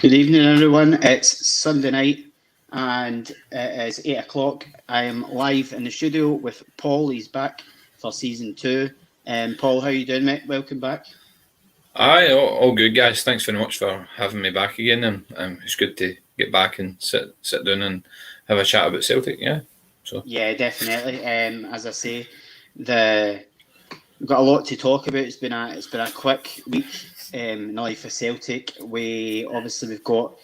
Good evening, everyone. It's Sunday night and it is 8 o'clock. I am live in the studio with Paul. He's back for season 2. Paul, how you doing, mate? Welcome back. Aye, all good, guys. Thanks very much for having me back again. And it's good to get back and sit down and have a chat about Celtic. Yeah, definitely. As I say, we've got a lot to talk about. It's been a quick week in the life of Celtic. We've got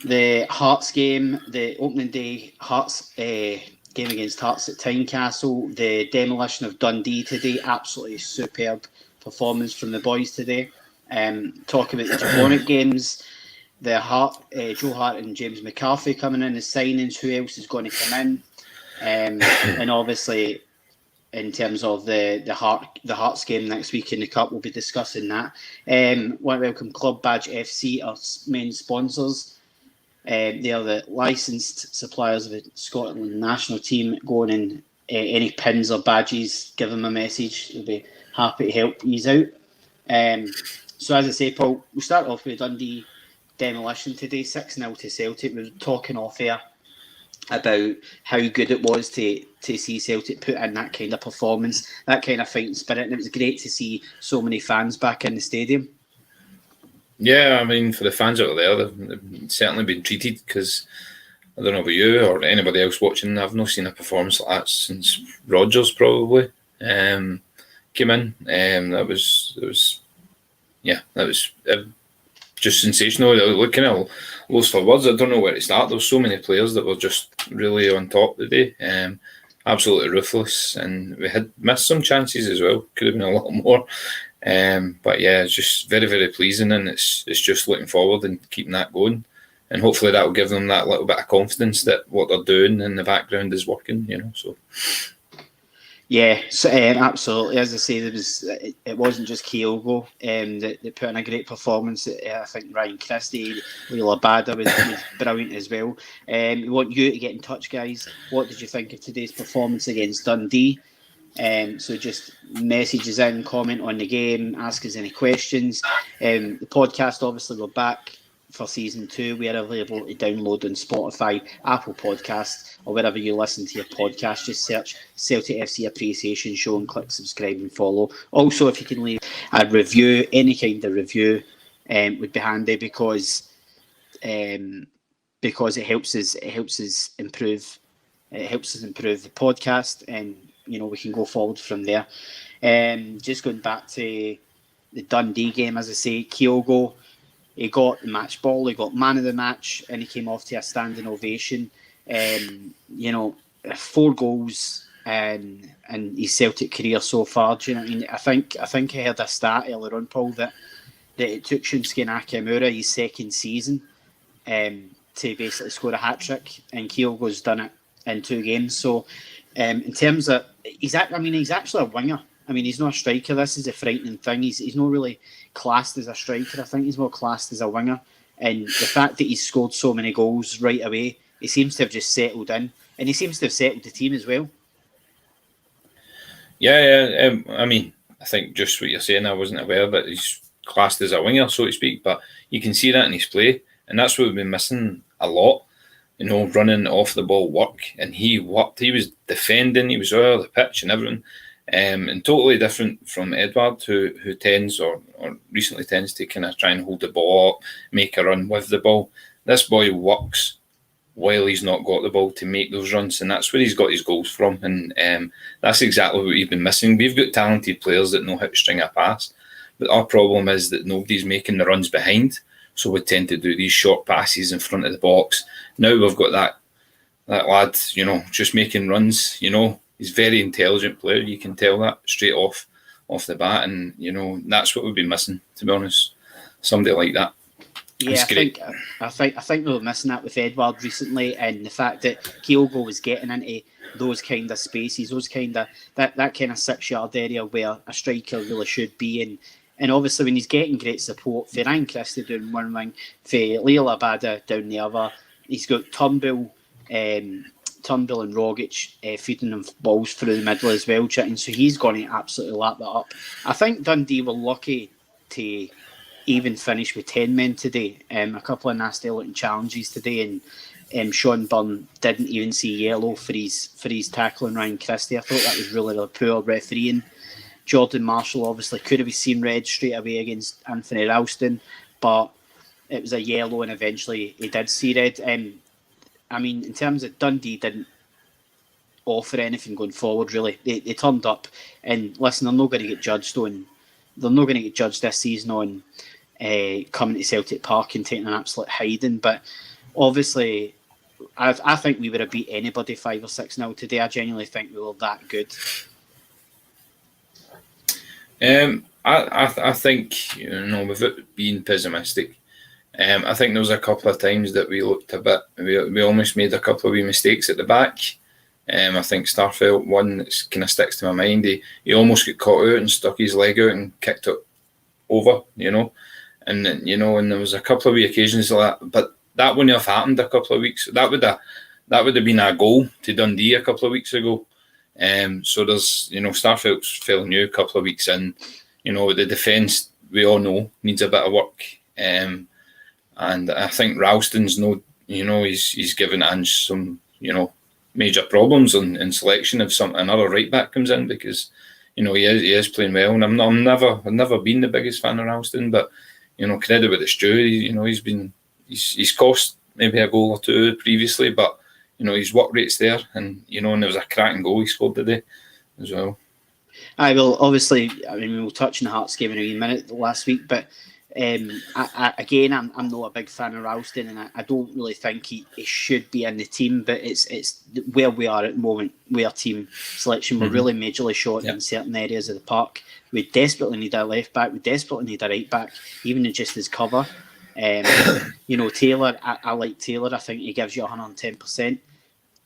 the Hearts game, the opening day Hearts game against Hearts at Tynecastle, the demolition of Dundee today, absolutely superb performance from the boys today. Talk about the Jablonic games, Joe Hart and James McCarthy coming in as signings, who else is going to come in, and obviously in terms of the Hearts game next week in the Cup, we'll be discussing that. Want to welcome Club Badge FC, our main sponsors. They are the licensed suppliers of the Scotland national team. Going in any pins or badges, give them a message. They'll be happy to help ease out. So as I say, Paul, we'll start off with Dundee demolition today, 6-0 to Celtic. We were talking off air about how good it was to see Celtic put in that kind of performance, that kind of fighting spirit, and it was great to see so many fans back in the stadium. Yeah, I mean, for the fans out there, they've certainly been treated, because I don't know about you or anybody else watching, I've not seen a performance like that since Rodgers probably came in. That was just sensational. Looking at loads for words, I don't know where to start. There were so many players that were just really on top today. Absolutely ruthless, and we had missed some chances as well. Could have been a lot more. But yeah, it's just very, very pleasing, and it's just looking forward and keeping that going, and hopefully that will give them that little bit of confidence that what they're doing in the background is working. So. Yeah, so, absolutely. As I say, it wasn't just Kyogo that put in a great performance. I think Ryan Christie, Leila Bada was brilliant as well. We want you to get in touch, guys. What did you think of today's performance against Dundee? So just messages in, comment on the game, ask us any questions. The podcast, obviously, we're back for season 2. We are available to download on Spotify, Apple Podcasts, or wherever you listen to your podcast. Just search Celtic FC Appreciation Show and click subscribe and follow. Also, if you can leave a review, any kind of review, would be handy, because it helps us improve. It helps us improve the podcast, and we can go forward from there. Just going back to the Dundee game, as I say, Kyogo, he got the match ball, he got man of the match, and he came off to a standing ovation. 4 goals in his Celtic career so far. Do you know what I mean? I think I heard a stat earlier on, Paul, that it took Shinsuke Nakamura his second season to basically score a hat-trick, and Kyogo's done it in 2 games. So in terms of, he's actually a winger. I mean, he's not a striker. This is a frightening thing. He's not really classed as a striker. I think he's more classed as a winger. And the fact that he's scored so many goals right away, he seems to have just settled in. And he seems to have settled the team as well. Yeah. I mean, I think just what you're saying, I wasn't aware that he's classed as a winger, so to speak, but you can see that in his play. And that's what we've been missing a lot. Running off the ball work, and he worked. He was defending. He was over the pitch and everything, and totally different from Edouard, who tends or recently tends to kind of try and hold the ball up, make a run with the ball. This boy works while he's not got the ball to make those runs, and that's where he's got his goals from. And that's exactly what we've been missing. We've got talented players that know how to string a pass, but our problem is that nobody's making the runs behind. So we tend to do these short passes in front of the box. Now we've got that lad, just making runs. He's a very intelligent player. You can tell that straight off the bat, and that's what we've been missing, to be honest. Somebody like that. Yeah, I think we were missing that with Edouard recently, and the fact that Kyogo was getting into those kind of spaces, those kind of that kind of 6-yard area where a striker really should be in. And obviously, when he's getting great support for Ryan Christie down one wing, for Leila Bada down the other, he's got Turnbull and Rogic feeding him balls through the middle as well, so he's going to absolutely lap that up. I think Dundee were lucky to even finished with 10 men today. A couple of nasty looking challenges today, and Sean Byrne didn't even see yellow for his tackling Ryan Christie. I thought that was really poor refereeing. Jordan Marshall obviously could have seen red straight away against Anthony Ralston, but it was a yellow, and eventually he did see red. I mean, in terms of Dundee, didn't offer anything going forward, really. They turned up, and listen, they're not going to get judged this season on coming to Celtic Park and taking an absolute hiding. But obviously, I think we would have beat anybody 5 or 6-0 today. I genuinely think we were that good. I think, without being pessimistic, I think there was a couple of times that we looked a bit. We almost made a couple of wee mistakes at the back. I think Starfelt, one that kind of sticks to my mind. He almost got caught out and stuck his leg out and kicked it over, and and there was a couple of wee occasions like that. But that wouldn't have happened a couple of weeks. That would have been a goal to Dundee a couple of weeks ago. So there's, Starfelt's fairly new, a couple of weeks in. The defence, we all know, needs a bit of work. And I think Ralston's he's given Ange some, major problems in selection if another right back comes in, because, he is playing well. And I've never been the biggest fan of Ralston, but, credit with it's due. He's cost maybe a goal or two previously, but his work rate's there, and and there was a cracking goal he scored today as well. I will obviously. I mean, we'll touch on the Hearts game in a wee minute last week, but I'm not a big fan of Ralston, and I don't really think he should be in the team. But it's where we are at the moment. Our team selection, we're really majorly short in certain areas of the park. We desperately need a left back. We desperately need a right back, even just as cover. Taylor, I like Taylor. I think he gives you 110%.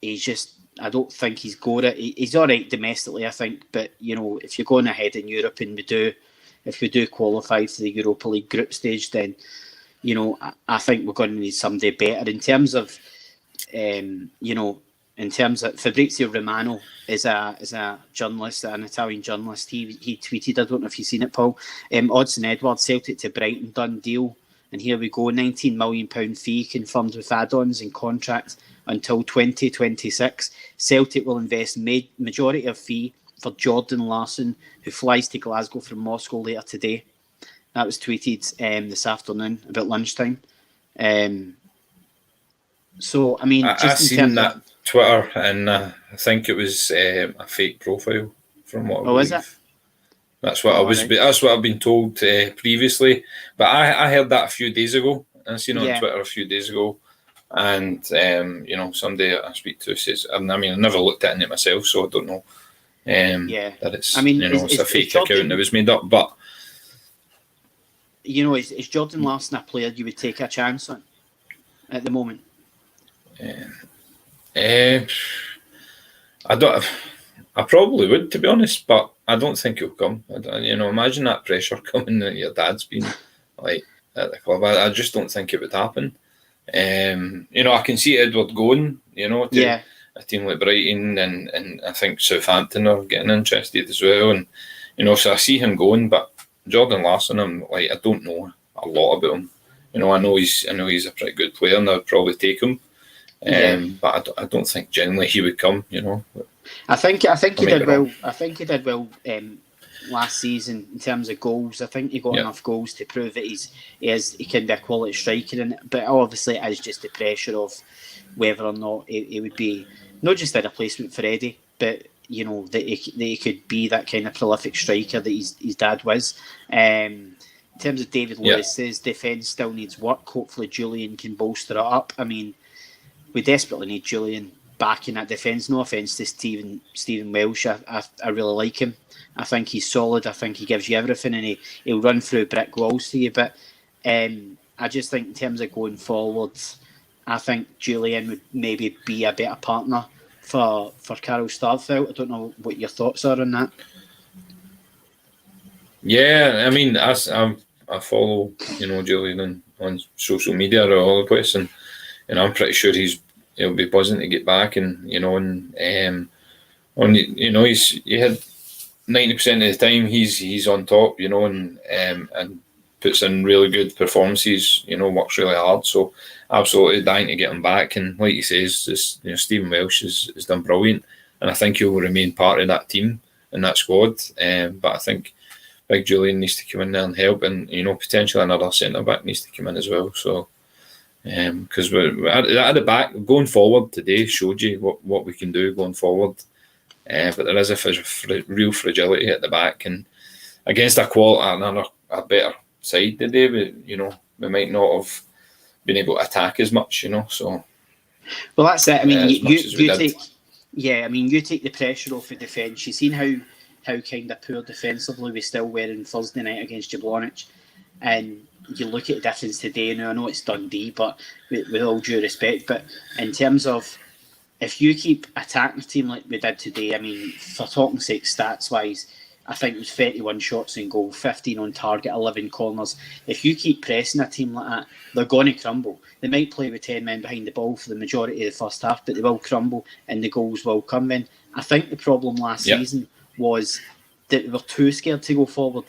He's just, I don't think he's got it. He's all right domestically, I think, but if you're going ahead in Europe and if we do qualify for the Europa League group stage, then I think we're going to need somebody better. In terms of Fabrizio Romano is a journalist, an Italian journalist. He tweeted, I don't know if you've seen it, Paul. Odsonne Edouard, Celtic to Brighton, done deal. And here we go, £19 million fee confirmed with add-ons and contract until 2026. Celtic will invest majority of fee for Jordan Larsson, who flies to Glasgow from Moscow later today. That was tweeted this afternoon, about lunchtime. So, I mean, I seen that Twitter, and I think it was a fake profile from what I believe. Is it? That's what That's what I've been told previously. But I heard that a few days ago. I seen it on Twitter a few days ago, and somebody I speak to says, I mean, I never looked at it myself, so I don't know. That it's it's a fake account that was made up. But is Jordan Larsson a player you would take a chance on at the moment? I don't. I probably would, to be honest, but I don't think he'll come. Imagine that pressure coming that your dad's been like at the club. I just don't think it would happen. I can see Edward going, to a team like Brighton, and I think Southampton are getting interested as well. And so I see him going, but Jordan Larsson, I don't know a lot about him. I know he's a pretty good player, and I'd probably take him. But I don't think generally he would come. I think he did well. I think he did well last season in terms of goals. I think he got enough goals to prove that he can be a quality striker. But obviously, it is just the pressure of whether or not he would be not just a replacement for Eddie, but that he could be that kind of prolific striker that his dad was. In terms of David Lewis says defence still needs work. Hopefully, Julian can bolster it up. I mean, we desperately need Julian back in that defence. No offence to Stephen Welsh. I really like him. I think he's solid. I think he gives you everything, and he'll run through brick walls for you. But I just think in terms of going forward, I think Julian would maybe be a better partner for Carl Starfelt. I don't know what your thoughts are on that. Yeah, I mean, I follow Julian on social media all over the place, and I'm pretty sure he'll be buzzing to get back, and he had 90% of the time he's on top, and puts in really good performances, works really hard. So absolutely dying to get him back. And like you say, Stephen Welsh has done brilliant. And I think he'll remain part of that team and that squad. But I think Big Julian needs to come in there and help. And, potentially another centre-back needs to come in as well. So, because we're at the back, going forward today showed you what we can do going forward. But there is a real fragility at the back. And against a better side today, we might not have been able to attack as much, so. Well, that's it. I mean, you take the pressure off the defence. You've seen how kind of poor defensively we still were on Thursday night against Jablonec, and you look at the difference today. Now I know it's Dundee, but with all due respect, but in terms of if you keep attacking the team like we did today, I mean, for talking sake, stats wise, I think it was 31 shots in goal, 15 on target, 11 corners. If you keep pressing a team like that, they're going to crumble. They might play with 10 men behind the ball for the majority of the first half, but they will crumble and the goals will come in. I think the problem last season was that we were too scared to go forward.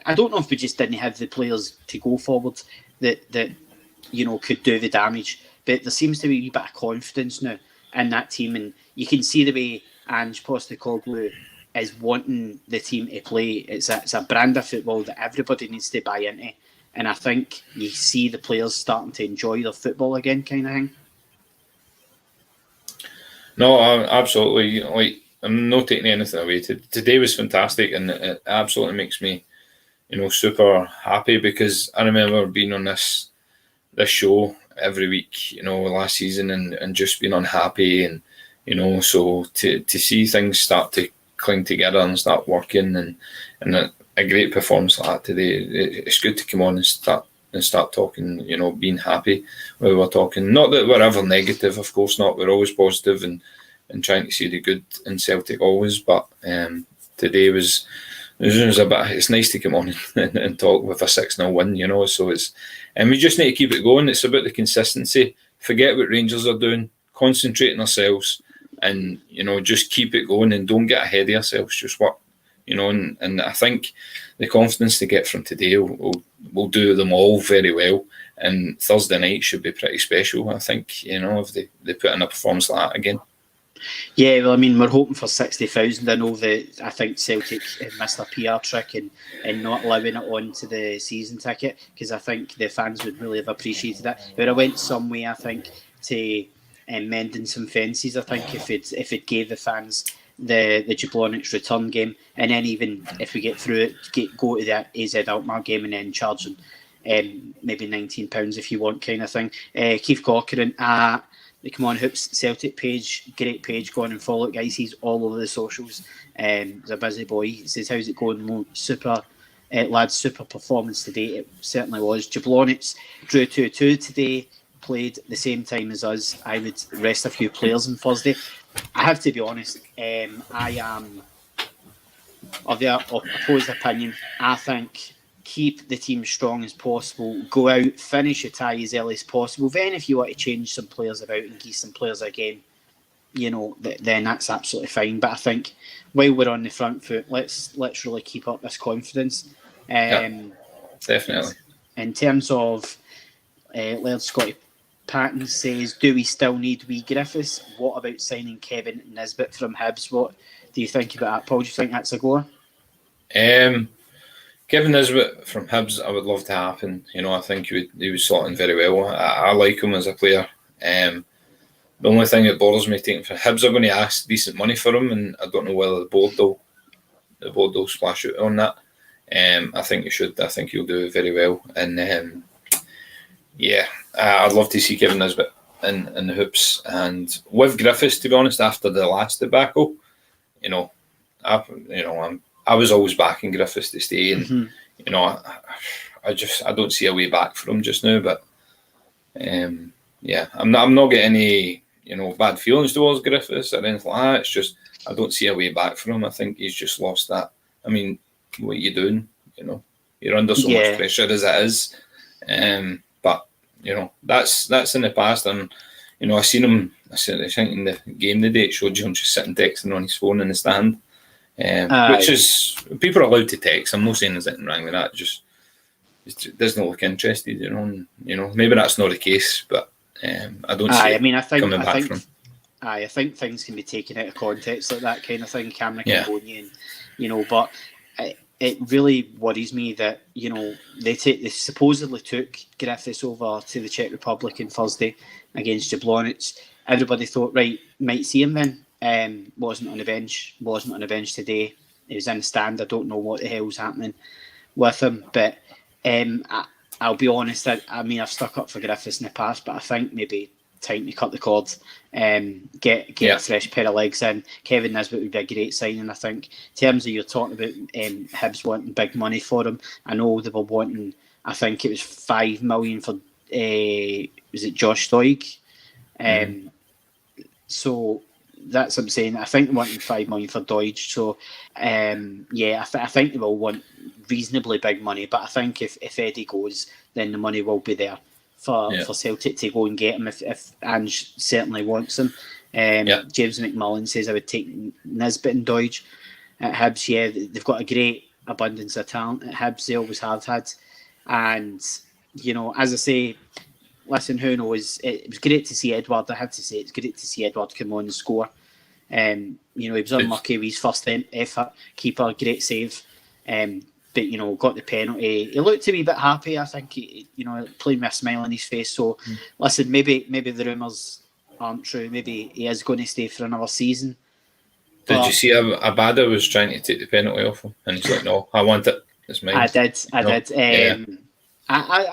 I don't know if we just didn't have the players to go forward that could do the damage, but there seems to be a wee bit of confidence now in that team, and you can see the way Ange Postecoglou is wanting the team to play. It's a brand of football that everybody needs to buy into, and I think you see the players starting to enjoy their football again, kind of thing. No, absolutely. Like, I'm not taking anything away. Today was fantastic, and it absolutely makes me, super happy, because I remember being on this show every week, last season, and just being unhappy, and so to see things start to cling together and start working, and a great performance like that today. It's good to come on and start talking, being happy when we're talking. Not that we're ever negative, of course not. We're always positive and trying to see the good in Celtic always. But today was a bit. It's nice to come on and talk with a 6-0 win, So and we just need to keep it going. It's about the consistency. Forget what Rangers are doing. Concentrate on ourselves. And, just keep it going and don't get ahead of yourselves. Just work, and I think the confidence to get from today will do them all very well. And Thursday night should be pretty special, I think, if they put in a performance like that again. Yeah, well, I mean, we're hoping for 60,000. I know that I think Celtic missed a PR trick and not allowing it on to the season ticket, because I think the fans would really have appreciated that. It would have went some way, I think, to mending some fences. I think if it gave the fans the Jablonec return game, and then even if we get through it, go to that AZ Alkmaar game and then charge them maybe £19 if you want, kind of thing. Keith Corcoran at the Come On Hoops Celtic page, great page, go on and follow it, guys. He's all over the socials. He's a busy boy. He says, how's it going? Super lads, super performance today. It certainly was. Jablonec drew 2-2 today, played the same time as us. I would rest a few players on Thursday. I have to be honest, I am of the opposed opinion. I think keep the team strong as possible, go out, finish a tie as early as possible. Then if you want to change some players about and give some players again, then that's absolutely fine. But I think while we're on the front foot, let's really keep up this confidence. Definitely. In terms of Laird Scotty Patton says, do we still need wee Griffiths? What about signing Kevin Nisbet from Hibs? What do you think about that, Paul? Do you think that's a goer? Kevin Nisbet from Hibs, I would love to happen. I think he would slot in very well. I like him as a player. The only thing that bothers me taking for Hibs are going to ask decent money for him, and I don't know whether the board will splash out on that. I think he should. I think he'll do very well. And I'd love to see Kevin Nisbet in the hoops. And with Griffiths, to be honest, after the last debacle, I was always backing Griffiths to stay, and I don't see a way back for him just now. But I'm not getting any bad feelings towards Griffiths or anything like that. It's just I don't see a way back for him. I think he's just lost that. I mean, what are you doing? You're under so much pressure as it is. But that's in the past, and I seen him. I think in the game today, it showed you him just sitting texting on his phone in the stand. Which is, people are allowed to text. I'm not saying there's anything wrong with that. Just he doesn't look interested. And, maybe that's not the case, but I don't see it coming back from him. I think things can be taken out of context like that kind of thing. Camera can Yeah. go in, but it really worries me that they supposedly took Griffiths over to the Czech Republic on Thursday against Jablonec. Everybody thought, right, might see him then. Wasn't on the bench today. He was in the stand. I don't know what the hell's happening with him, but I'll be honest. I mean, I've stuck up for Griffiths in the past, but I think maybe time to cut the cord, get a fresh pair of legs in. Kevin Nisbet would be a great signing, I think. In terms of you're talking about Hibs wanting big money for him, I know they were wanting, I think it was 5 million for, was it Josh Stoig? So that's what I'm saying. I think they wanted 5 million for Deutsch. So, I think they will want reasonably big money. But I think if Eddie goes, then the money will be there for Celtic to go and get him if Ange certainly wants him. James McMullen says I would take Nisbet and Deutsch at Hibs. Yeah, they've got a great abundance of talent at Hibs. They always have had. And, as I say, listen, who knows? It was great to see Edward. I have to say, it's great to see Edward come on and score. He was unlucky with his first effort. Keeper, great save. But, got the penalty. He looked a wee bit happy, I think. He playing with a smile on his face. So, listen, maybe the rumours aren't true. Maybe he is going to stay for another season. Did you see Abada was trying to take the penalty off him? And he's like, no, I want it. It's mine. I did. I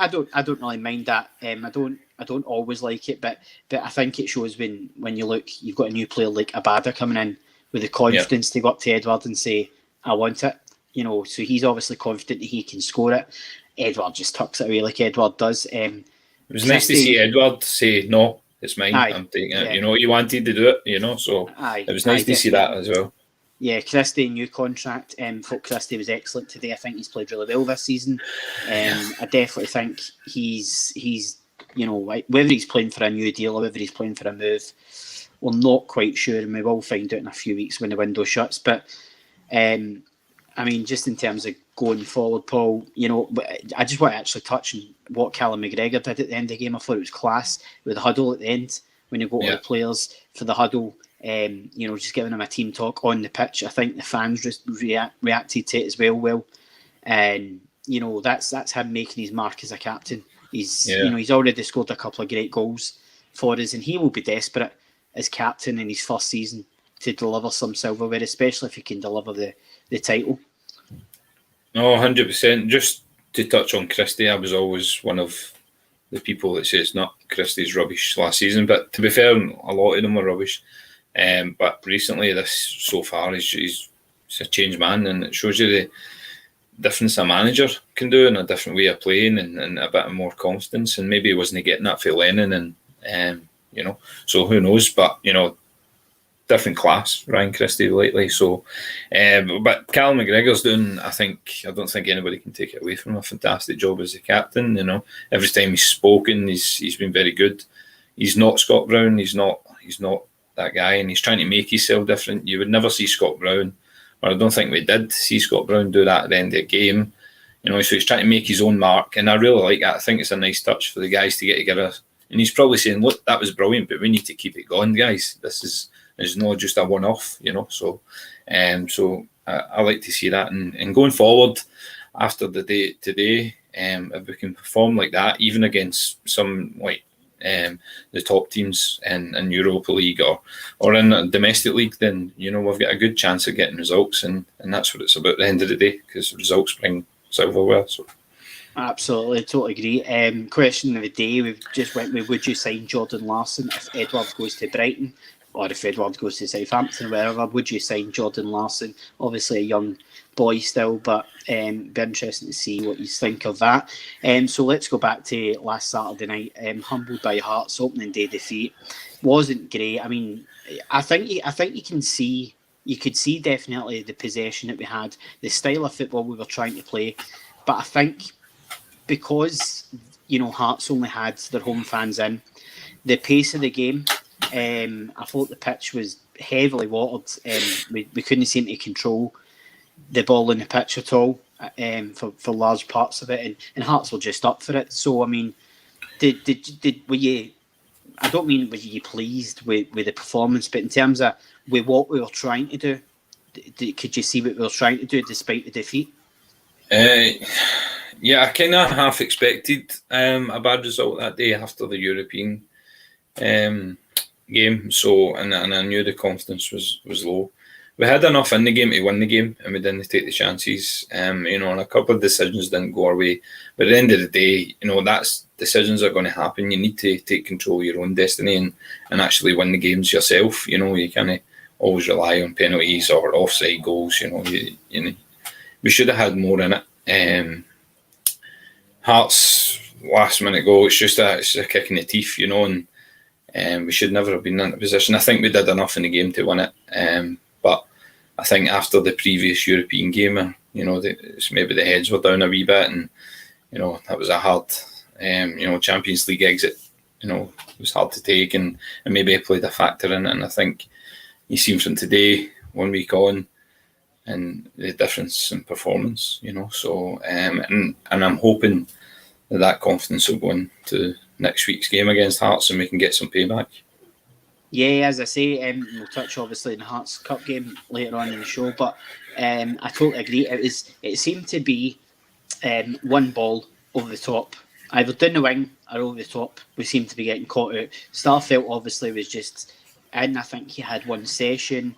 don't really mind that. I don't always like it, but I think it shows when you look, you've got a new player like Abada coming in with the confidence to go up to Edward and say, I want it. So he's obviously confident that he can score it. Edward just tucks it away like Edward does. It was nice to see Edward say, no, it's mine, I'm taking it. Yeah. He wanted to do it, so it was nice to see that as well. Yeah, Christie, new contract. Thought Christie was excellent today. I think he's played really well this season. I definitely think he's whether he's playing for a new deal or whether he's playing for a move, we're not quite sure, and we will find out in a few weeks when the window shuts. But just in terms of going forward, Paul, I just want to actually touch on what Callum McGregor did at the end of the game. I thought it was class with the huddle at the end when you got all the players for the huddle. Just giving him a team talk on the pitch. I think the fans reacted to it as well. And that's him making his mark as a captain. He's already scored a couple of great goals for us, and he will be desperate as captain in his first season to deliver some silverware, especially if he can deliver the title. No, 100%. Just to touch on Christie, I was always one of the people that says, not Christie's rubbish last season, but to be fair, a lot of them were rubbish. But recently, so far, he's a changed man, and it shows you the difference a manager can do and a different way of playing and a bit more confidence. And maybe he wasn't getting that for Lennon, and so who knows? But different class, Ryan Christie lately. So, but Callum McGregor's doing, I don't think anybody can take it away from him, a fantastic job as a captain. Every time he's spoken, he's been very good. He's not Scott Brown. He's not that guy, and he's trying to make himself different. You would never see Scott Brown, or I don't think we did see Scott Brown do that at the end of the game. So he's trying to make his own mark, and I really like that. I think it's a nice touch for the guys to get together. And he's probably saying, look, that was brilliant, but we need to keep it going, guys. This is not just a one-off, So I like to see that. And going forward, after the day today, if we can perform like that, even against some like the top teams in Europa League or in a domestic league, then we've got a good chance of getting results, and that's what it's about at the end of the day, because results bring silverware. So absolutely, totally agree. Question of the day, we've just went with, would you sign Jordan Larsson if Edward goes to Brighton, or if Edward goes to Southampton, wherever? Would you sign Jordan Larsson? Obviously a young boy still, but be interesting to see what you think of that. So let's go back to last Saturday night. Humbled by Hearts opening day defeat wasn't great. I mean, I think you could see definitely the possession that we had, the style of football we were trying to play, but I think because Hearts only had their home fans in, the pace of the game, I thought the pitch was heavily watered. We couldn't seem to control the ball in the pitch at all. for large parts of it, and Hearts were just up for it. So I mean, were you? I don't mean were you pleased with the performance, but in terms of with what we were trying to do, could you see what we were trying to do despite the defeat? Yeah, I kind of half expected a bad result that day after the European game. So, and I knew the confidence was low. We had enough in the game to win the game, and we didn't take the chances. And a couple of decisions didn't go our way. But at the end of the day, that's decisions are going to happen. You need to take control of your own destiny and actually win the games yourself. You can't always rely on penalties or offside goals. We should have had more in it. Hearts last minute goal. It's a kick in the teeth, and we should never have been in that position. I think we did enough in the game to win it. But I think after the previous European game, maybe the heads were down a wee bit, and that was a hard, Champions League exit. It was hard to take, and maybe it played a factor in it. And I think you see from today, 1 week on, and the difference in performance. So and I'm hoping that confidence will go into next week's game against Hearts, and we can get some payback. Yeah, as I say, we'll touch obviously in the Hearts Cup game later on in the show, but I totally agree. It seemed to be one ball over the top, either down the wing or over the top. We seemed to be getting caught out. Starfelt obviously was just in. I think he had one session.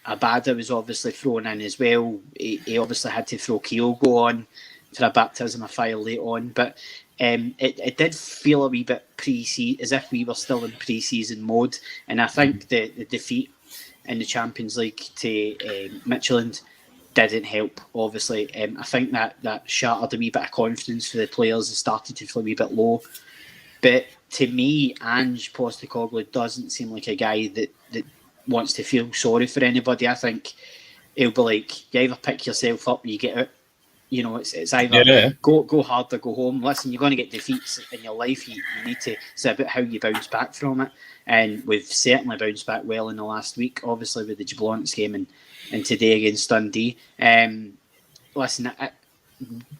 Abada was obviously thrown in as well. He obviously had to throw Kyogo on for a baptism of fire late on, but it did feel a wee bit pre-season, as if we were still in pre-season mode. And I think the defeat in the Champions League to Midtjylland didn't help, obviously. I think that shattered a wee bit of confidence for the players and started to feel a wee bit low. But to me, Ange Postecoglou doesn't seem like a guy that wants to feel sorry for anybody. I think he'll be like, you either pick yourself up or you get out. It's either go hard or go home. Listen, you're going to get defeats in your life. You need to. It's about how you bounce back from it. And we've certainly bounced back well in the last week, obviously with the Jablonec game and today against Dundee. Listen,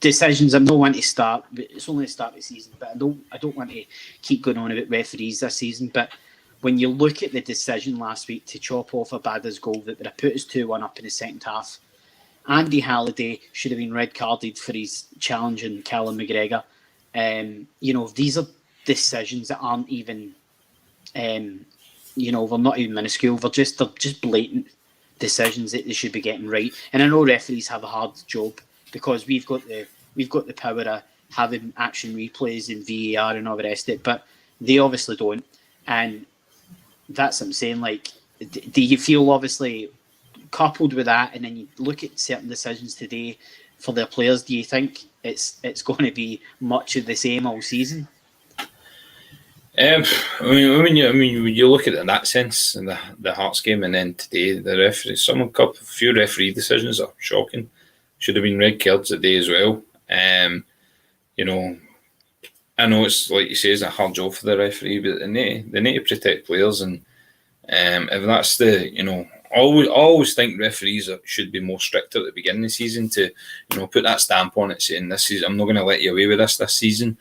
decisions, I'm not wanting to start, but it's only the start of the season, but I don't want to keep going on about referees this season. But when you look at the decision last week to chop off Abada's goal that would have put us 2-1 up in the second half, Andy Halliday should have been red carded for his challenge in Callum McGregor. These are decisions that aren't even, they're not even minuscule. They're just blatant decisions that they should be getting right. And I know referees have a hard job because we've got the power of having action replays and VAR and all the rest of it, but they obviously don't. And that's what I'm saying. Like, do you feel obviously, coupled with that, and then you look at certain decisions today for their players, do you think it's going to be much of the same all season? When you look at it in that sense, in the Hearts game, and then today the referee, a few referee decisions are shocking. Should have been red cards today as well. I know it's like you say, it's a hard job for the referee, but they need to protect players, and if that's I always think referees should be more stricter at the beginning of the season to, put that stamp on it saying this is, I'm not going to let you away with this season,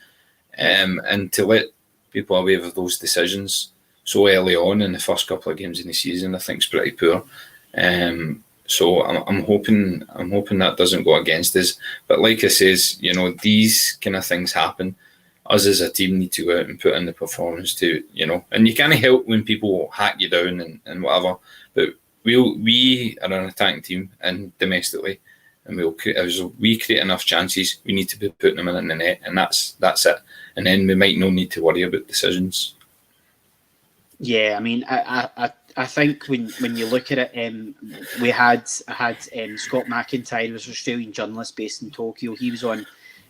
and to let people away with those decisions so early on in the first couple of games in the season, I think is pretty poor. So I'm hoping that doesn't go against us. But like I says, these kind of things happen. Us as a team need to go out and put in the performance to, and you can't help when people hack you down and whatever. But we are an attacking team and domestically, and as we create enough chances, we need to be putting them in the net, and that's it. And then we might no need to worry about decisions. Yeah, I mean, I think when you look at it, I had Scott McIntyre, who was an Australian journalist based in Tokyo. He was on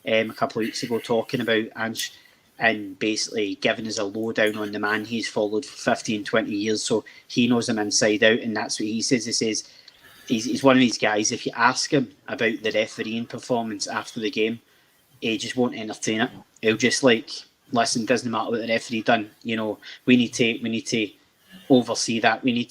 a couple of weeks ago talking about Ange and basically giving us a lowdown on the man he's followed for 15, 20 years. So he knows him inside out, and that's what he says. He says he's one of these guys, if you ask him about the refereeing performance after the game, he just won't entertain it. He'll just listen, doesn't matter what the referee done. We need to oversee that. We need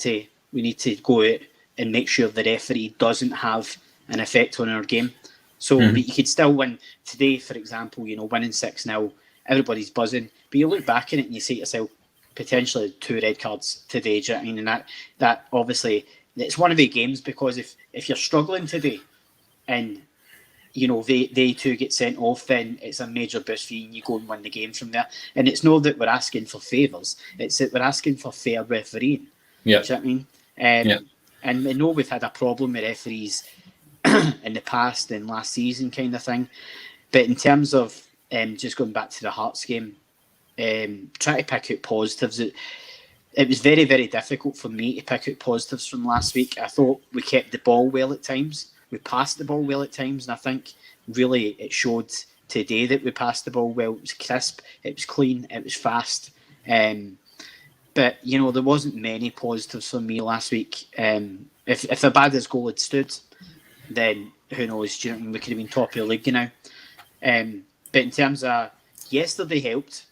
to go out and make sure the referee doesn't have an effect on our game. So but you could still win today, for example, winning 6-0, everybody's buzzing. But you look back in it and you say to yourself, potentially 2 red cards today, do you know what I mean? And that obviously, it's one of the games, because if you're struggling today and they too get sent off, then it's a major boost for you and you go and win the game from there. And it's not that we're asking for favours, it's that we're asking for fair refereeing. Yeah. Do you know what I mean? And I know we've had a problem with referees in the past and last season kind of thing. But in terms of just going back to the Hearts game, trying to pick out positives, it was very, very difficult for me to pick out positives from last week. I thought we kept the ball well at times. We passed the ball well at times, and I think really it showed today that we passed the ball well. It was crisp, it was clean, it was fast. But, there wasn't many positives for me last week. If Abada's goal had stood, then who knows, we could have been top of the league now. But in terms of yesterday helped,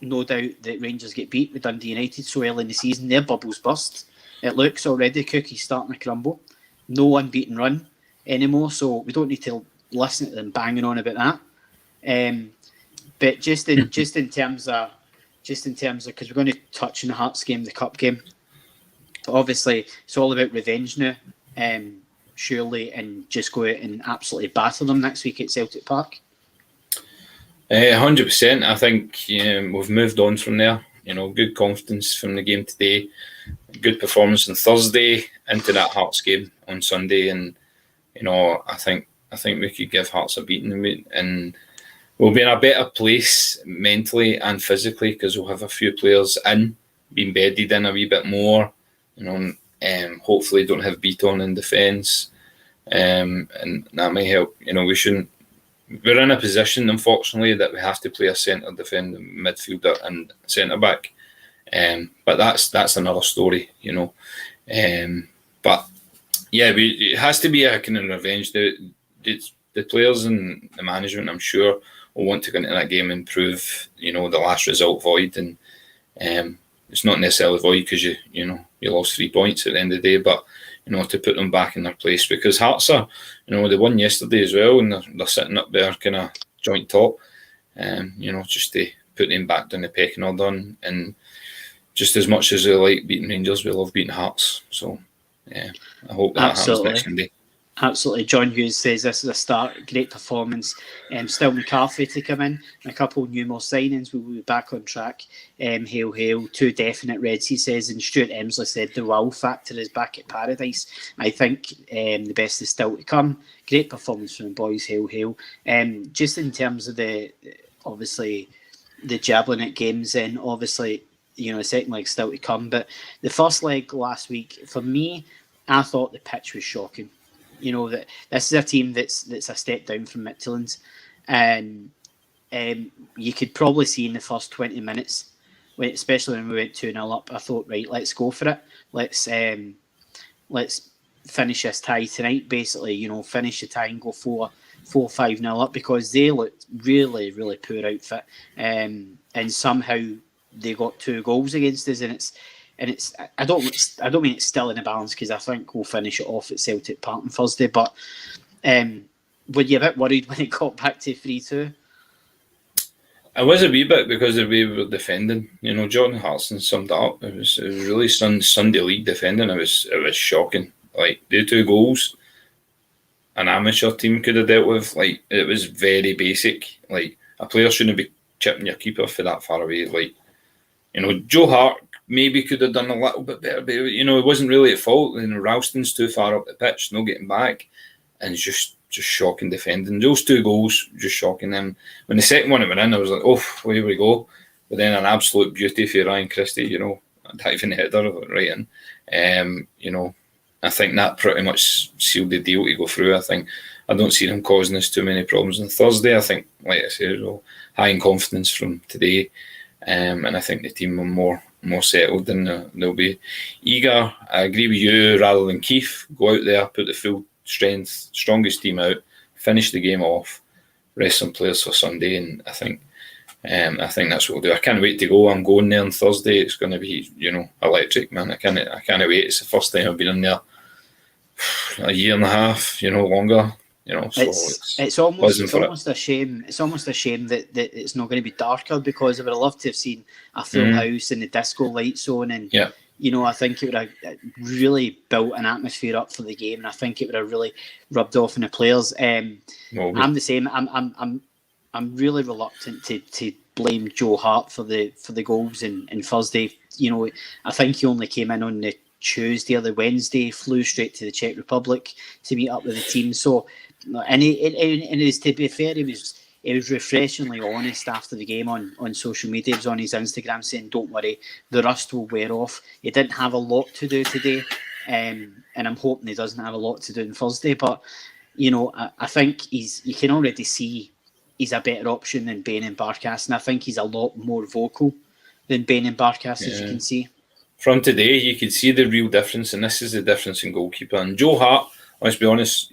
no doubt that Rangers get beat with Dundee United so early in the season. Their bubbles burst. It looks already cookies starting to crumble. No unbeaten run anymore, so we don't need to listen to them banging on about that. But just in terms of, because we're going to touch on the Hearts game, the Cup game. But obviously, it's all about revenge now, surely, and just go out and absolutely batter them next week at Celtic Park. 100%. I think we've moved on from there. Good confidence from the game today, good performance on Thursday into that Hearts game on Sunday, and I think we could give Hearts a beating, and we'll be in a better place mentally and physically because we'll have a few players being bedded in a wee bit more. Hopefully don't have Beaton in defence, and that may help. We're in a position, unfortunately, that we have to play a centre defender, midfielder, and centre back. But that's another story, But yeah, it has to be a kind of revenge. The players and the management, I'm sure, will want to go into that game and prove, the last result void. And it's not necessarily void because you lost 3 points at the end of the day, but to put them back in their place, because Hearts are, they won yesterday as well, and they're sitting up there kind of joint top, just to put them back down the pecking order. And just as much as we like beating Rangers, we love beating Hearts. So yeah, I hope that happens next Sunday. Absolutely. John Hughes says this is a start, great performance. Still McCarthy to come in, a couple of new more signings. We'll be back on track. Hail, hail. 2 definite Reds, he says. And Stuart Emsley said the wow factor is back at paradise. I think the best is still to come. Great performance from the boys. Hail, hail. Just in terms of obviously the Jablonec games, and obviously, the second leg's still to come. But the first leg last week, for me, I thought the pitch was shocking. That this is a team that's a step down from Midtjylland, and you could probably see in the first 20 minutes, especially when we went 2-0 up, I thought, right, let's go for it. Let's finish this tie tonight. Basically, finish the tie and go 4-5-0 up, because they looked really, really poor outfit, and somehow they got 2 goals against us, and it's I don't mean it's still in the balance, because I think we'll finish it off at Celtic Park on Thursday. But were you a bit worried when it got back to 3-2? I was a wee bit, because of the way we were defending. Jordan Hartson summed it up. It was really Sunday league defending. It was shocking. Like, the 2 goals an amateur team could have dealt with. Like, it was very basic. Like, a player shouldn't be chipping your keeper for that far away. Like, Joe Hart maybe could have done a little bit better, but it wasn't really at fault. Ralston's too far up the pitch, no getting back, and it's just shocking defending. Those 2 goals, just shocking them. When the second one went in, I was like, oh, here we go. But then an absolute beauty for Ryan Christie, a diving header right in. I think that pretty much sealed the deal to go through. I don't see them causing us too many problems on Thursday. I think, like I said, high in confidence from today, and I think the team are more settled, and they'll be eager. I agree with you, rather than Keith, go out there, put the full strength, strongest team out, finish the game off, rest some players for Sunday, and I think that's what we'll do. I can't wait to go. I'm going there on Thursday. It's going to be, electric, man. I can't wait. It's the first time I've been in there a year and a half, longer. So it's for it. almost a shame. It's almost a shame that it's not going to be darker, because I would have loved to have seen a full house and the disco lights on, and I think it would have really built an atmosphere up for the game, and I think it would have really rubbed off on the players. I'm the same. I'm really reluctant to blame Joe Hart for the goals in Thursday. I think he only came in on the Tuesday or the Wednesday, flew straight to the Czech Republic to meet up with the team. So, and it was, to be fair, he was refreshingly honest after the game on social media. He was on his Instagram saying, "Don't worry, the rust will wear off." He didn't have a lot to do today, and I'm hoping he doesn't have a lot to do on Thursday. But I think you can already see he's a better option than Bain and Barkas, and I think he's a lot more vocal than Bain and Barkas, as you can see. From today, you can see the real difference, and this is the difference in goalkeeper. And Joe Hart, let's be honest,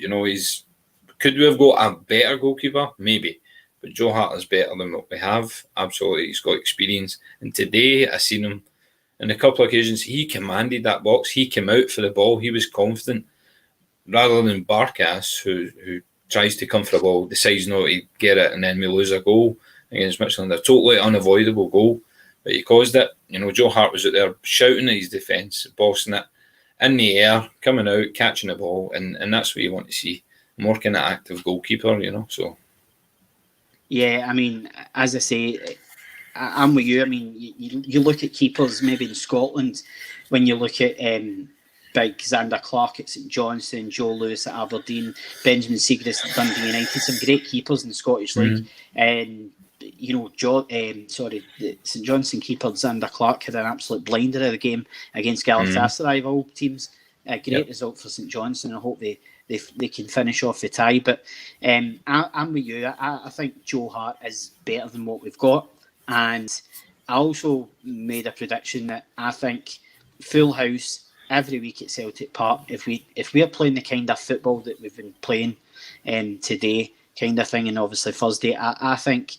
could we have got a better goalkeeper? Maybe. But Joe Hart is better than what we have. Absolutely. He's got experience. And today, I seen him on a couple of occasions. He commanded that box. He came out for the ball. He was confident. Rather than Barkas, who tries to come for the ball, decides not to get it, and then we lose a goal against Midtjylland. A totally unavoidable goal. But he caused it. Joe Hart was out there shouting at his defence, bossing it in the air, coming out, catching the ball, and that's what you want to see. A more kind of active goalkeeper, so. Yeah, I mean, as I say, I'm with you. I mean, you look at keepers maybe in Scotland, when you look at big Xander Clark at St Johnstone, Joe Lewis at Aberdeen, Benjamin Siegrist at Dundee United, some great keepers in the Scottish League. And the St Johnstone keeper Xander Clark had an absolute blinder of the game against Galatasaray of all teams. A great result for St Johnstone. I hope they can finish off the tie. But I'm with you. I think Joe Hart is better than what we've got. And I also made a prediction that I think full house every week at Celtic Park, if we're playing the kind of football that we've been playing today, kind of thing, and obviously Thursday, I think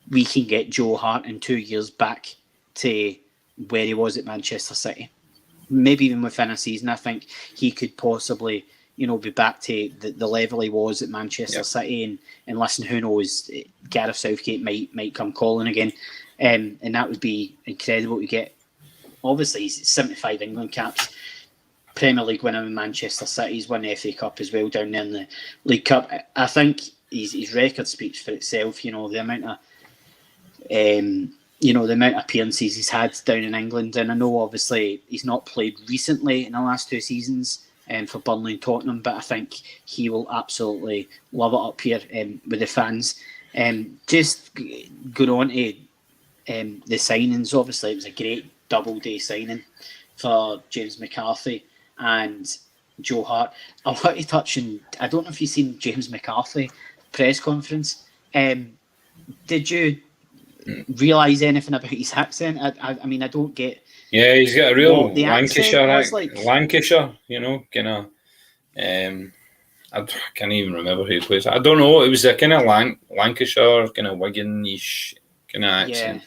we can get Joe Hart in 2 years back to where he was at Manchester City. Maybe even within a season, I think he could possibly, be back to the level he was at Manchester City. And listen, who knows, Gareth Southgate might come calling again. And that would be incredible to get. Obviously, he's 75 England caps, Premier League winner with Manchester City. He's won the FA Cup as well down there in the League Cup. I think his record speaks for itself. The amount of the amount of appearances he's had down in England, and I know obviously he's not played recently in the last 2 seasons for Burnley and Tottenham, but I think he will absolutely love it up here with the fans. Just going on to the signings, obviously it was a great double day signing for James McCarthy and Joe Hart. I want to touch on, I don't know if you've seen James McCarthy press conference. Did you realise anything about his accent? I mean, I don't get. Yeah, he's got a real Lancashire accent. Lancashire, kind of. I can't even remember who he plays. I don't know. It was a kind of Lancashire, kind of Wigan-ish kind of accent.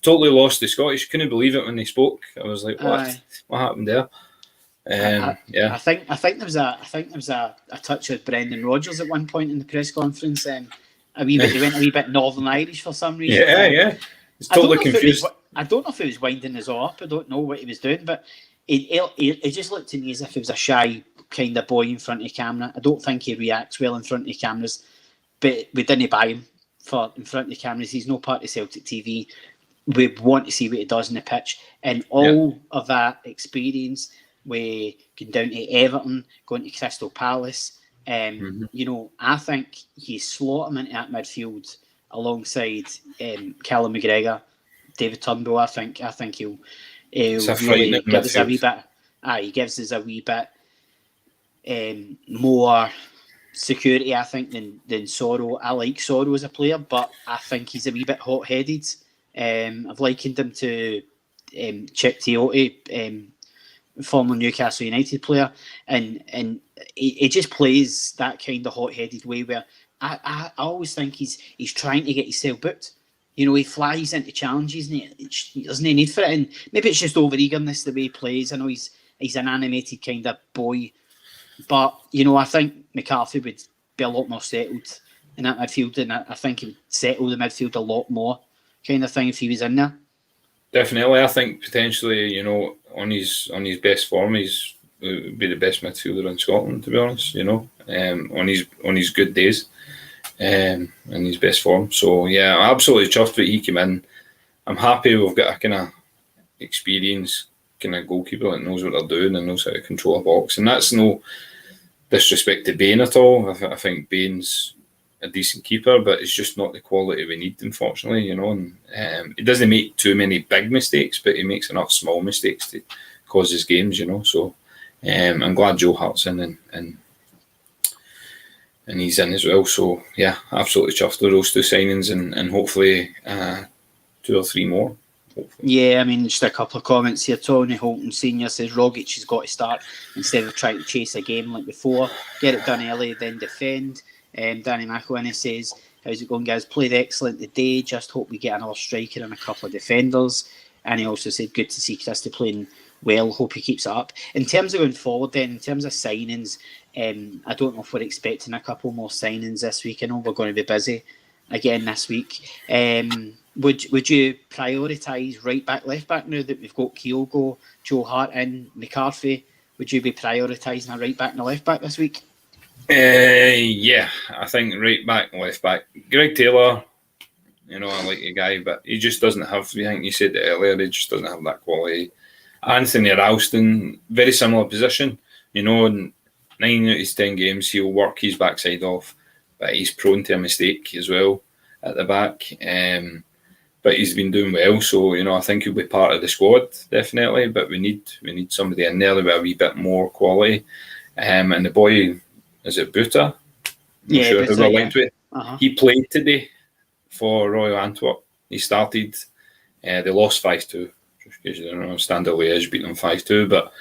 Totally lost the Scottish. Couldn't believe it when they spoke. I was like, what? What happened there? I think there was a touch of Brendan Rodgers at one point in the press conference. He went a wee bit Northern Irish for some reason. Yeah. It's totally confused. I don't know if he was winding us all up. I don't know what he was doing, but it just looked to me as if he was a shy kind of boy in front of camera. I don't think he reacts well in front of cameras, but we didn't buy him for in front of cameras. He's no part of Celtic TV. We want to see what he does in the pitch, and all of that experience, we going down to Everton, going to Crystal Palace. I think you slot him into that midfield alongside Callum McGregor, David Turnbull. I think he'll really give us a wee bit. He gives us a wee bit more security, I think, than Sorrow. I like Sorrow as a player, but I think he's a wee bit hot-headed. I've likened him to Chip Teote, former Newcastle United player, and he just plays that kind of hot-headed way where I always think he's trying to get himself booked. He flies into challenges and he doesn't need for it. And maybe it's just over-eagerness the way he plays. I know he's he's an animated kind of boy. But, I think McCarthy would be a lot more settled in that midfield, and I think he would settle the midfield a lot more kind of thing if he was in there. Definitely, I think potentially, on his best form, he's would be the best midfielder in Scotland, to be honest. On his good days, in his best form. So yeah, I'm absolutely chuffed that he came in. I'm happy we've got a kind of experienced kind of goalkeeper that knows what they're doing and knows how to control a box. And that's no disrespect to Bain at all. I think Bain's a decent keeper, but it's just not the quality we need, unfortunately, And he doesn't make too many big mistakes, but he makes enough small mistakes to cause his games, So I'm glad Joe Hart's in and he's in as well. So yeah, absolutely chuffed with those two signings and hopefully 2 or 3 more. Hopefully. Yeah, just a couple of comments here. Tony Holton Senior says Rogic has got to start instead of trying to chase a game like before. Get it done early, then defend. Danny McElhinney says, how's it going, guys? Played excellent today. Just hope we get another striker and a couple of defenders. And he also said, good to see Christie playing well. Hope he keeps it up. In terms of going forward then, in terms of signings, I don't know if we're expecting a couple more signings this week. I know we're going to be busy again this week. Would you prioritise right back, left back now that we've got Kyogo, Joe Hart and McCarthy? Would you be prioritising a right back and a left back this week? Yeah, I think right back, left back. Greg Taylor, I like the guy, but he just doesn't have, I think you said it earlier, he just doesn't have that quality. Anthony Ralston, very similar position. In 9 out of his 10 games, he'll work his backside off, but he's prone to a mistake as well at the back. But he's been doing well, so I think he'll be part of the squad definitely. But we need somebody in there with a wee bit more quality. And the boy, is it Buta? Yeah, sure Buta, who we're linked with. Uh-huh. He played today for Royal Antwerp. He started. They lost 5-2. Just in case you don't know, Standard Liège beat them 5-2. But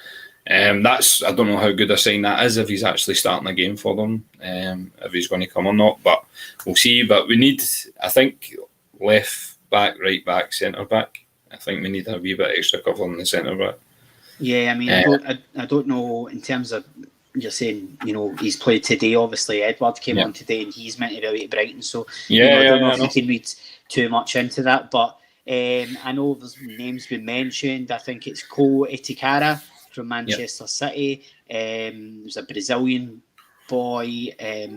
that's, I don't know how good a sign that is if he's actually starting a game for them. If he's going to come or not, but we'll see. But we need, I think, left back, right back, centre back. I think we need a wee bit extra cover on the centre back. Yeah, I don't know in terms of, you're saying, he's played today. Obviously, Edward came on today and he's meant to be away to Brighton. So, I don't know if you can read too much into that. But I know there's names been mentioned. I think it's Ko Itakara from Manchester City. There's a Brazilian boy. I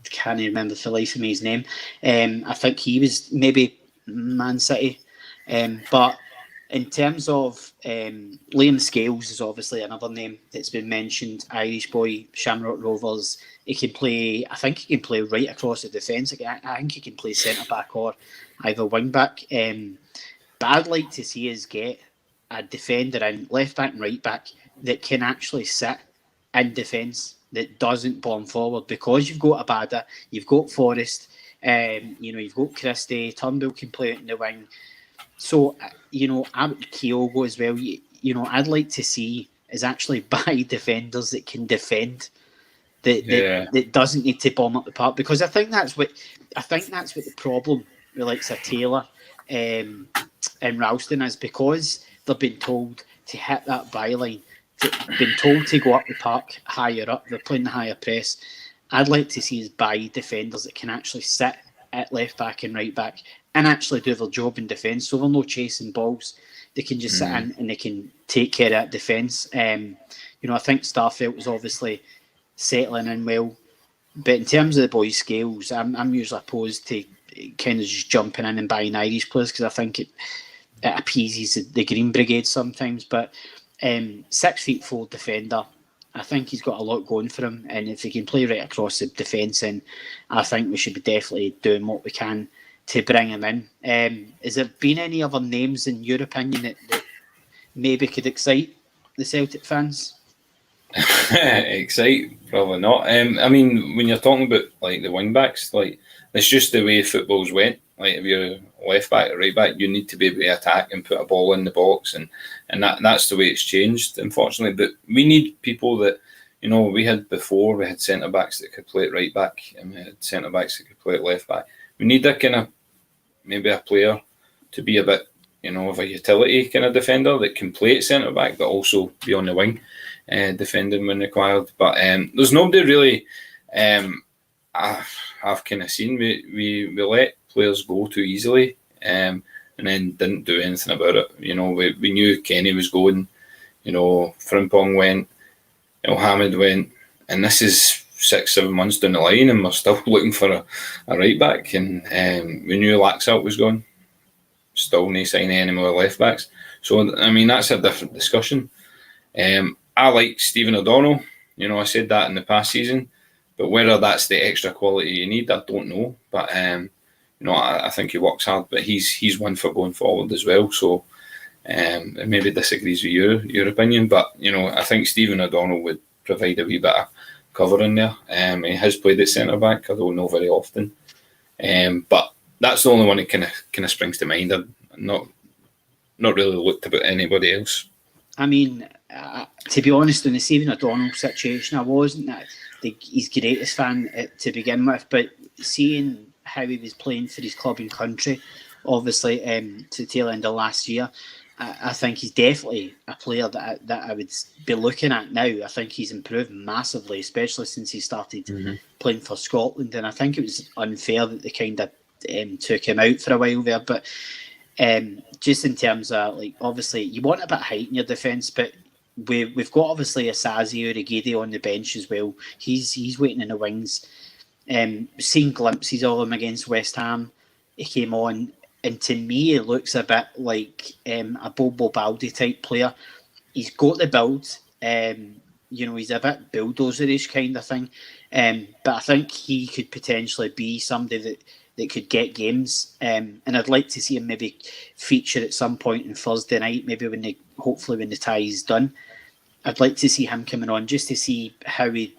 can't remember for the life of me his name. I think he was maybe Man City. But in terms of Liam Scales is obviously another name that's been mentioned. Irish boy, Shamrock Rovers. I think he can play right across the defence. I think he can play centre back or either wing back. But I'd like to see us get a defender in left back and right back that can actually sit in defence, that doesn't bomb forward, because you've got Abada, you've got Forrest, you've got Christie, Turnbull can play out in the wing. So, Kyogo as well, I'd like to see is actually buy defenders that can defend, that doesn't need to bomb up the park, because I think that's what the problem with like Taylor and Ralston is, because they've been told to hit that byline, been told to go up the park higher up, they're playing the higher press. I'd like to see us buy defenders that can actually sit at left back and right back and actually do their job in defence, so they're not chasing balls. They can just sit in and they can take care of that defence. I think Starfelt is obviously settling in well, but in terms of the boys' Scales, I'm usually opposed to kind of just jumping in and buying Irish players, because I think it appeases the Green Brigade sometimes. But 6'4" defender, I think he's got a lot going for him, and if he can play right across the defence, then I think we should be definitely doing what we can to bring him in. Has there been any other names in your opinion that maybe could excite the Celtic fans? Excite? Probably not. When you're talking about like the wing backs, like it's just the way football's went. Like if you're left back or right back, you need to be able to attack and put a ball in the box, and that's the way it's changed, unfortunately. But we need people that, we had before. We had centre backs that could play at right back, and we had centre backs that could play at left back. We need that kind of, maybe a player to be a bit of a utility kind of defender that can play at centre back, but also be on the wing, defending when required. But there's nobody really. I've kind of seen we let players go too easily, and then didn't do anything about it. We knew Kenny was going. Frimpong went, Hamid went, and this is 6-7 months down the line, and we're still looking for a right back. And we knew Laxalt was gone. Still no sign any more left backs. So I mean that's a different discussion. I like Stephen O'Donnell. I said that in the past season, but whether that's the extra quality you need, I don't know. But I think he works hard. But he's one for going forward as well. So maybe disagrees with your opinion, but I think Stephen O'Donnell would provide a wee bit of cover in there. He has played at centre back, I don't know very often, but that's the only one that kind of springs to mind. I've not really looked about anybody else. I mean, to be honest, in the Stephen O'Donnell situation, I wasn't his greatest fan to begin with, but seeing how he was playing for his club and country, obviously to the tail end of last year, I think he's definitely a player that I would be looking at now. I think he's improved massively, especially since he started playing for Scotland. And I think it was unfair that they kind of took him out for a while there. But just in terms of, obviously, you want a bit of height in your defence, but we've got obviously Asazi or Regedi on the bench as well. He's waiting in the wings. Seen glimpses of him against West Ham. He came on. And to me, it looks a bit like a Bobo Baldi type player. He's got the build. He's a bit bulldozerish kind of thing. But I think he could potentially be somebody that could get games. And I'd like to see him maybe feature at some point on Thursday night, maybe hopefully when the tie is done. I'd like to see him coming on just to see how he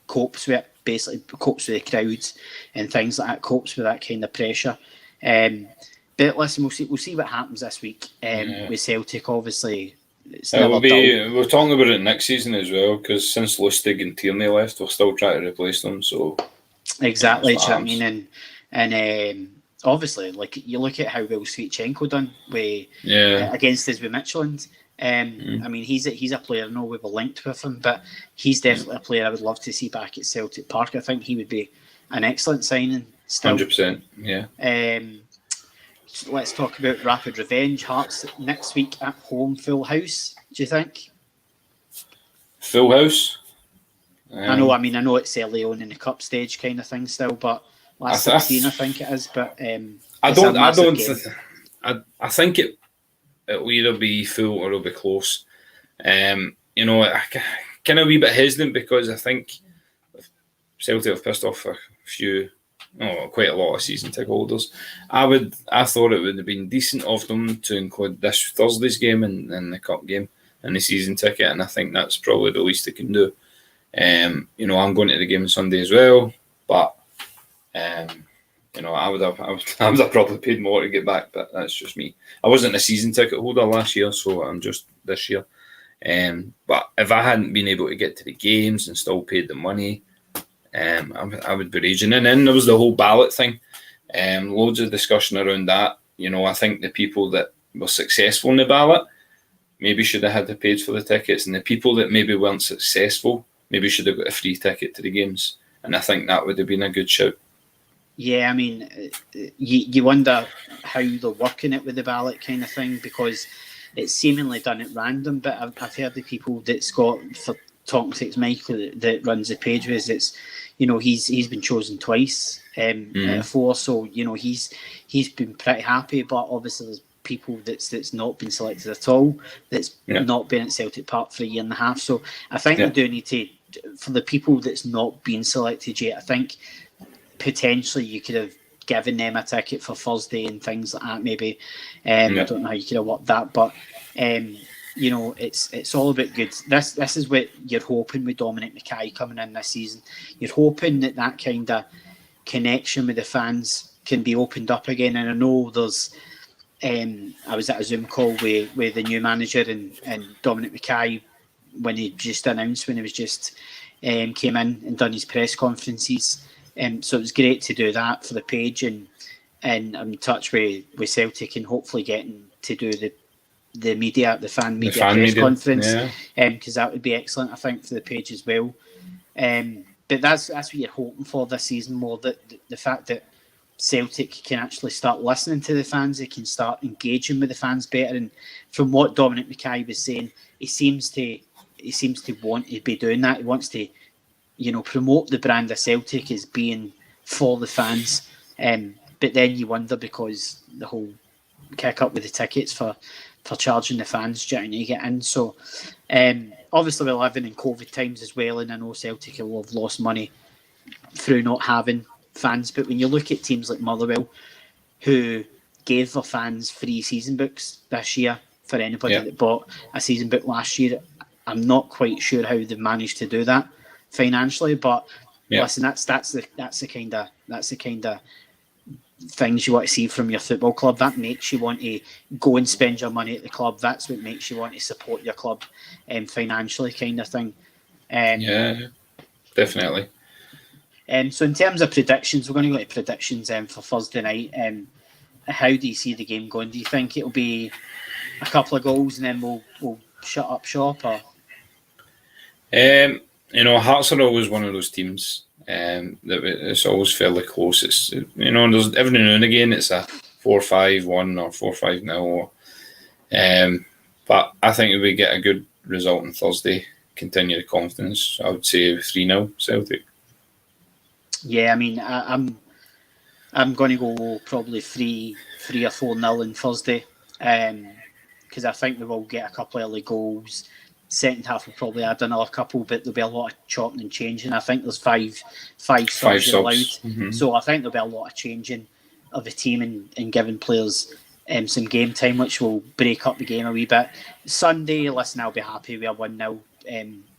copes with it, basically copes with the crowds and things like that, copes with that kind of pressure. But listen, we'll see what happens this week with Celtic. Obviously, we're talking about it next season as well, because since Lustig and Tierney left, we're still trying to replace them. So exactly, I mean, and obviously, you look at how well Sviatchenko done against us with Midtjylland. I mean, he's a player. I know we were linked with him, but he's definitely a player I would love to see back at Celtic Park. I think he would be an excellent signing. 100%, yeah. Let's talk about Rapid Revenge. Hearts next week at home, full house. Do you think? Full house. I know it's early on in the cup stage kind of thing still, but last 16 I think it is. But I think it'll either be full or it'll be close. I kind of a wee bit hesitant because I think Celtic have pissed off a few. Quite a lot of season ticket holders. I thought it would have been decent of them to include this Thursday's game and the cup game and the season ticket, and I think that's probably the least they can do. I'm going to the game on Sunday as well, but I would have probably paid more to get back, but that's just me. I wasn't a season ticket holder last year, so I'm just this year. But if I hadn't been able to get to the games and still paid the money, I would be raging. And then there was the whole ballot thing. Loads of discussion around that. I think the people that were successful in the ballot maybe should have had to pay for the tickets, and the people that maybe weren't successful maybe should have got a free ticket to the games. And I think that would have been a good shout. Yeah, I mean, you wonder how they're working it with the ballot kind of thing, because it's seemingly done at random. But I've heard the people that's got, for talking to Michael that runs the page with us, it's he's been chosen twice before, so he's been pretty happy. But obviously there's people that's not been selected at all, that's not been at Celtic Park for a year and a half. So I think we do need to, for the people that's not been selected yet, I think potentially you could have given them a ticket for Thursday and things like that maybe. I don't know how you could have worked that, but it's all about good. This is what you're hoping with Dominic Mackay coming in this season. You're hoping that kind of connection with the fans can be opened up again. And I know there's I was at a Zoom call with the new manager and Dominic Mackay when he just announced, when he was just came in and done his press conferences. So it was great to do that for the page, and and I'm in touch with Celtic and hopefully getting to do the fan media press conference, because that would be excellent, I think, for the page as well. But that's what you're hoping for this season more, that the fact that Celtic can actually start listening to the fans, they can start engaging with the fans better. And from what Dominic Mackay was saying, he seems to want to be doing that. He wants to, promote the brand of Celtic as being for the fans. But then you wonder, because the whole kick up with the tickets for charging the fans trying to get in. So obviously we're living in COVID times as well, and I know Celtic will have lost money through not having fans. But when you look at teams like Motherwell, who gave their fans free season books this year for anybody that bought a season book last year, I'm not quite sure how they've managed to do that financially. But listen, that's the kind of things you want to see from your football club. That makes you want to go and spend your money at the club. That's what makes you want to support your club financially, kind of thing. Definitely. So in terms of predictions, we're going to go to predictions for Thursday night. How do you see the game going? Do you think it'll be a couple of goals and then we'll shut up shop? Or Hearts are always one of those teams that it's always fairly close. It's there's every now and again it's a 4-5-1 or 4-5-0. But I think if we get a good result on Thursday, continue the confidence, I would say 3-0 Celtic. Yeah, I mean, I'm going to go probably 3 or 4-0 on Thursday, because I think we will get a couple of early goals. Second half will probably add another couple, but there'll be a lot of chopping and changing. I think there's five subs allowed, so I think there'll be a lot of changing of the team and giving players some game time, which will break up the game a wee bit. Sunday, listen, I'll be happy with a 1-0.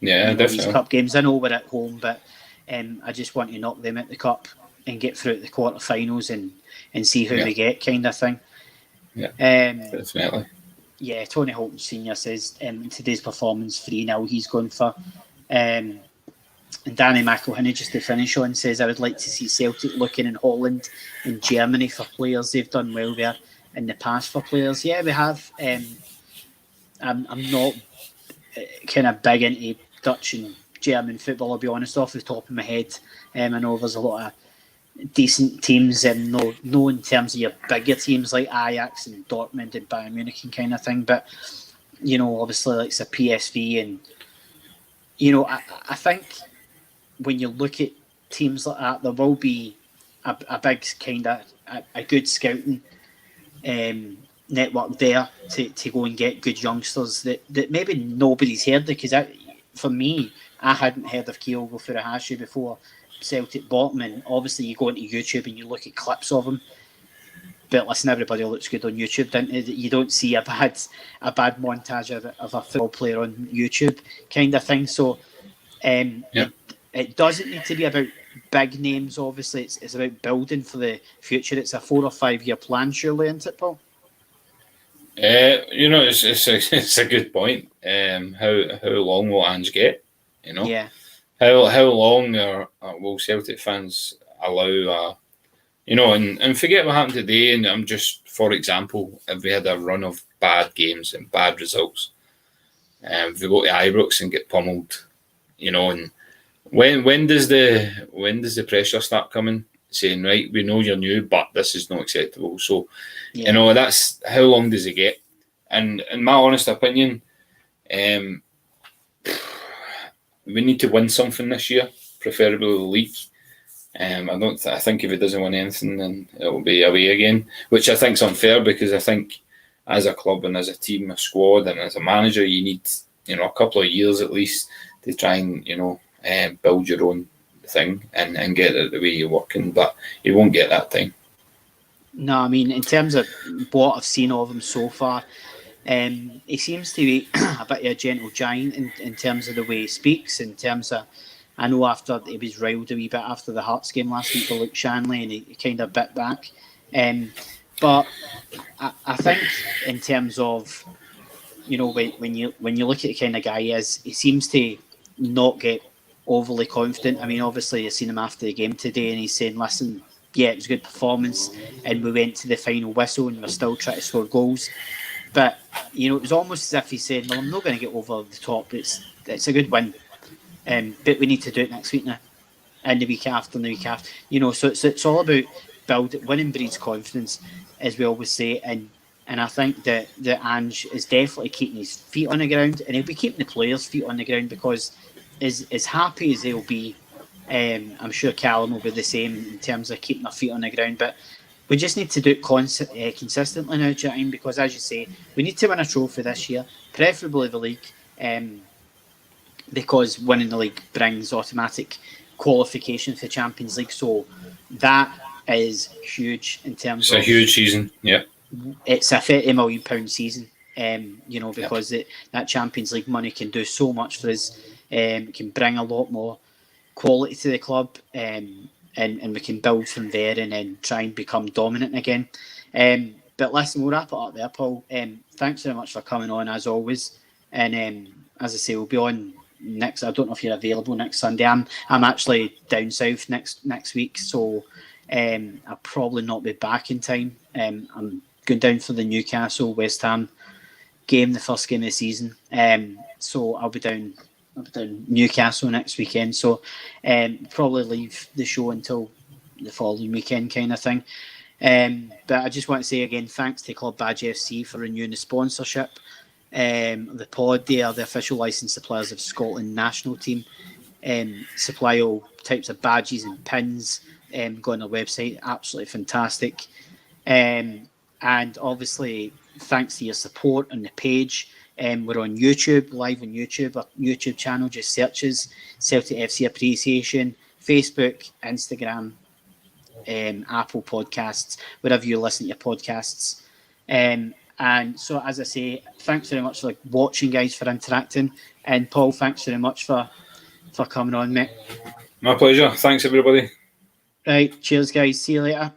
Definitely. These cup games, I know we're at home, but I just want to knock them at the cup and get through to the quarterfinals and see who we get, kind of thing. Yeah, definitely. Yeah, Tony Holton Senior says in today's performance 3-0 he's going for. And Danny McElhinney, just to finish on, says I would like to see Celtic looking in Holland and Germany for players. They've done well there in the past for players. Yeah, we have. I'm not kind of big into Dutch and German football, I'll be honest, off the top of my head. I know there's a lot of decent teams, no in terms of your bigger teams like Ajax and Dortmund and Bayern Munich and kind of thing, but obviously like it's a PSV, and I think when you look at teams like that, there will be a big kind of a good scouting network there to go and get good youngsters that maybe nobody's heard of, because for me, I hadn't heard of Kyogo Furuhashi before Celtic bought him, and obviously you go into YouTube and you look at clips of him, but listen, everybody looks good on YouTube, don't they? You don't see a bad montage of a football player on YouTube, kind of thing. So it doesn't need to be about big names. Obviously it's about building for the future. It's a 4 or 5 year plan, surely, isn't it, Paul? It's a good point. How long will Ange get? Yeah. How long will Celtic fans allow, and forget what happened today, and I'm just, for example, if we had a run of bad games and bad results, if we go to Ibrox and get pummeled, and when does the pressure start coming, saying, right, we know you're new, but this is not acceptable. So, that's how long does it get? And in my honest opinion, we need to win something this year, preferably the league. I think if he doesn't win anything, then it will be away again, which I think is unfair, because I think as a club and as a team, a squad, and as a manager, you need a couple of years at least to try and build your own thing and get it the way you're working. But you won't get that time. No, I mean, in terms of what I've seen of him so far, he seems to be a bit of a gentle giant in terms of the way he speaks, in terms of, I know after he was riled a wee bit after the Hearts game last week with Luke Shanley, and he kind of bit back. But I think in terms of, when you look at the kind of guy he is, he seems to not get overly confident. I mean, obviously you've seen him after the game today and he's saying, listen, yeah, it was a good performance, and we went to the final whistle, and we're still trying to score goals. But it was almost as if he said, "Well, I'm not going to get over the top. It's a good win, but we need to do it next week now, and the week after, and the week after. So it's all about winning breeds confidence, as we always say, and I think that Ange is definitely keeping his feet on the ground, and he'll be keeping the players' feet on the ground, because as happy as they'll be, I'm sure Callum will be the same in terms of keeping their feet on the ground. But we just need to do it consistently now, do you know what I mean? Because, as you say, we need to win a trophy this year, preferably the league, because winning the league brings automatic qualification for the Champions League. So that is huge in terms of... It's a huge season, yeah. It's a £30 million season, because that Champions League money can do so much for us. It can bring a lot more quality to the club, and we can build from there and then try and become dominant again. But listen, we'll wrap it up there, Paul. Thanks very much for coming on, as always. And as I say, we'll be on next. I don't know if you're available next Sunday. I'm actually down south next week, so I'll probably not be back in time. I'm going down for the Newcastle West Ham game, the first game of the season. So I'll be down Newcastle next weekend. So probably leave the show until the following weekend, kind of thing. But I just want to say again, thanks to Club Badge FC for renewing the sponsorship. The pod, they are the official licensed suppliers of Scotland national team. Supply all types of badges and pins. Go on their website, absolutely fantastic. And obviously, thanks to your support on the page. We're on YouTube, live on YouTube. Our YouTube channel just searches Celtic FC Appreciation. Facebook, Instagram, Apple Podcasts, wherever you listen to your podcasts. And so, as I say, thanks very much for watching, guys, for interacting. And Paul, thanks very much for coming on, mate. My pleasure. Thanks, everybody. Right, cheers, guys. See you later.